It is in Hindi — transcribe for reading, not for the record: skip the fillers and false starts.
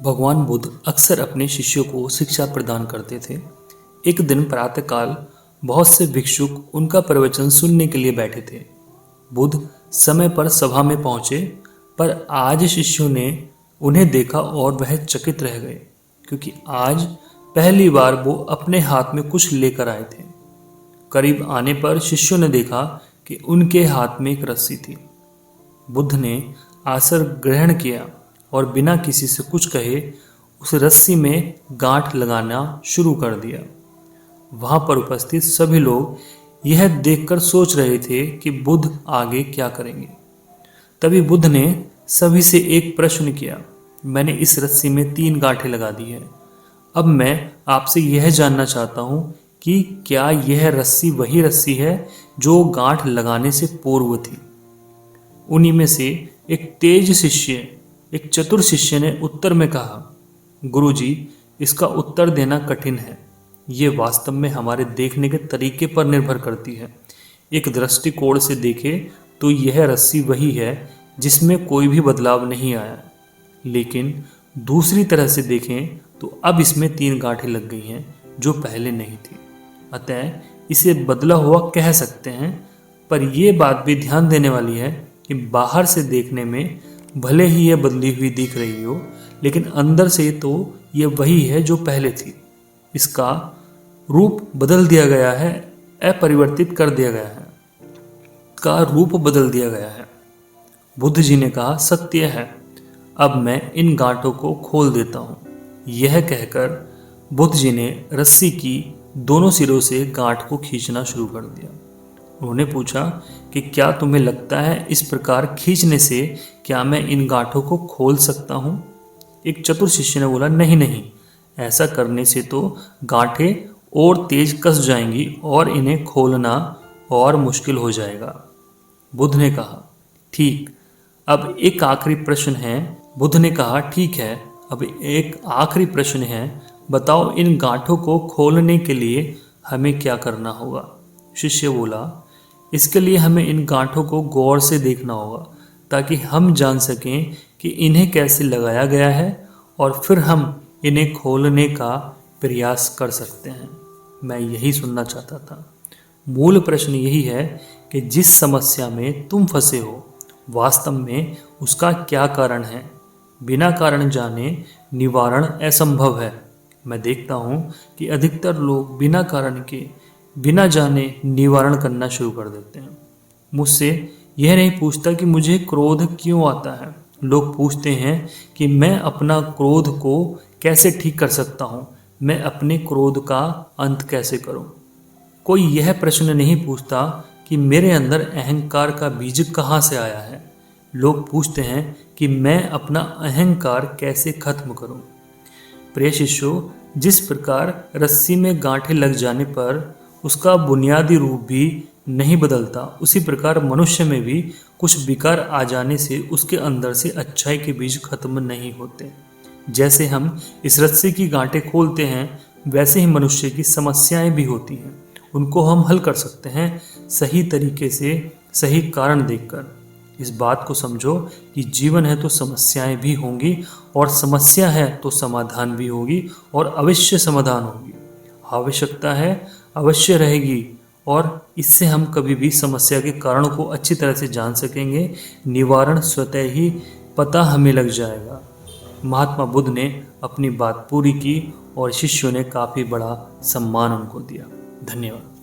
भगवान बुद्ध अक्सर अपने शिष्यों को शिक्षा प्रदान करते थे। एक दिन प्रातःकाल बहुत से भिक्षुक उनका प्रवचन सुनने के लिए बैठे थे। बुद्ध समय पर सभा में पहुंचे, पर आज शिष्यों ने उन्हें देखा और वह चकित रह गए, क्योंकि आज पहली बार वो अपने हाथ में कुछ लेकर आए थे। करीब आने पर शिष्यों ने देखा कि उनके हाथ में एक रस्सी थी। बुद्ध ने आसन ग्रहण किया और बिना किसी से कुछ कहे उस रस्सी में गांठ लगाना शुरू कर दिया। वहां पर उपस्थित सभी लोग यह देखकर सोच रहे थे कि बुद्ध आगे क्या करेंगे। तभी बुद्ध ने सभी से एक प्रश्न किया, मैंने इस रस्सी में 3 गांठें लगा दी है। अब मैं आपसे यह जानना चाहता हूं कि क्या यह रस्सी वही रस्सी है जो गांठ लगाने से पूर्व थी। उन्हीं में से एक तेज शिष्य, एक चतुर शिष्य ने उत्तर में कहा, गुरुजी, इसका उत्तर देना कठिन है। ये वास्तव में हमारे देखने के तरीके पर निर्भर करती है। एक दृष्टिकोण से देखें तो यह रस्सी वही है जिसमें कोई भी बदलाव नहीं आया, लेकिन दूसरी तरह से देखें तो अब इसमें 3 गांठें लग गई हैं जो पहले नहीं थी। अतः इसे बदला हुआ कह सकते हैं, पर यह बात भी ध्यान देने वाली है कि बाहर से देखने में भले ही यह बदली हुई दिख रही हो, लेकिन अंदर से तो यह वही है जो पहले थी। इसका रूप बदल दिया गया है, अपरिवर्तित कर दिया गया है, का रूप बदल दिया गया है। बुद्ध जी ने कहा, सत्य है, अब मैं इन गांठों को खोल देता हूं। यह कहकर बुद्ध जी ने रस्सी की दोनों सिरों से गांठ को खींचना शुरू कर दिया। उन्होंने पूछा कि क्या तुम्हें लगता है इस प्रकार खींचने से क्या मैं इन गांठों को खोल सकता हूं? एक चतुर शिष्य ने बोला, नहीं नहीं, ऐसा करने से तो गांठें और तेज कस जाएंगी और इन्हें खोलना और मुश्किल हो जाएगा। बुद्ध ने कहा, ठीक, अब एक आखिरी प्रश्न है। बुद्ध ने कहा, ठीक है, अब एक आखिरी प्रश्न है, बताओ इन गांठों को खोलने के लिए हमें क्या करना होगा। शिष्य बोला, इसके लिए हमें इन गांठों को गौर से देखना होगा ताकि हम जान सकें कि इन्हें कैसे लगाया गया है और फिर हम इन्हें खोलने का प्रयास कर सकते हैं। मैं यही सुनना चाहता था। मूल प्रश्न यही है कि जिस समस्या में तुम फंसे हो, वास्तव में उसका क्या कारण है। बिना कारण जाने निवारण असंभव है। मैं देखता हूँ कि अधिकतर लोग बिना कारण के, बिना जाने निवारण करना शुरू कर देते हैं। मुझसे यह नहीं पूछता कि मुझे क्रोध क्यों आता है। लोग पूछते हैं कि मैं अपना क्रोध को कैसे ठीक कर सकता हूँ, मैं अपने क्रोध का अंत कैसे करूँ। कोई यह प्रश्न नहीं पूछता कि मेरे अंदर अहंकार का बीज कहाँ से आया है। लोग पूछते हैं कि मैं अपना अहंकार कैसे खत्म करूँ। प्रिय शिष्यों, जिस प्रकार रस्सी में गांठें लग जाने पर उसका बुनियादी रूप भी नहीं बदलता, उसी प्रकार मनुष्य में भी कुछ विकार आ जाने से उसके अंदर से अच्छाई के बीज खत्म नहीं होते। जैसे हम इस रस्सी की गांठें खोलते हैं, वैसे ही मनुष्य की समस्याएं भी होती हैं। उनको हम हल कर सकते हैं सही तरीके से, सही कारण देखकर। इस बात को समझो कि जीवन है तो समस्याएं भी होंगी, और समस्या है तो समाधान भी होगी, और अवश्य समाधान होगी। आवश्यकता है अवश्य रहेगी, और इससे हम कभी भी समस्या के कारण को अच्छी तरह से जान सकेंगे। निवारण स्वतः ही पता हमें लग जाएगा। महात्मा बुद्ध ने अपनी बात पूरी की और शिष्यों ने काफ़ी बड़ा सम्मान उनको दिया। धन्यवाद।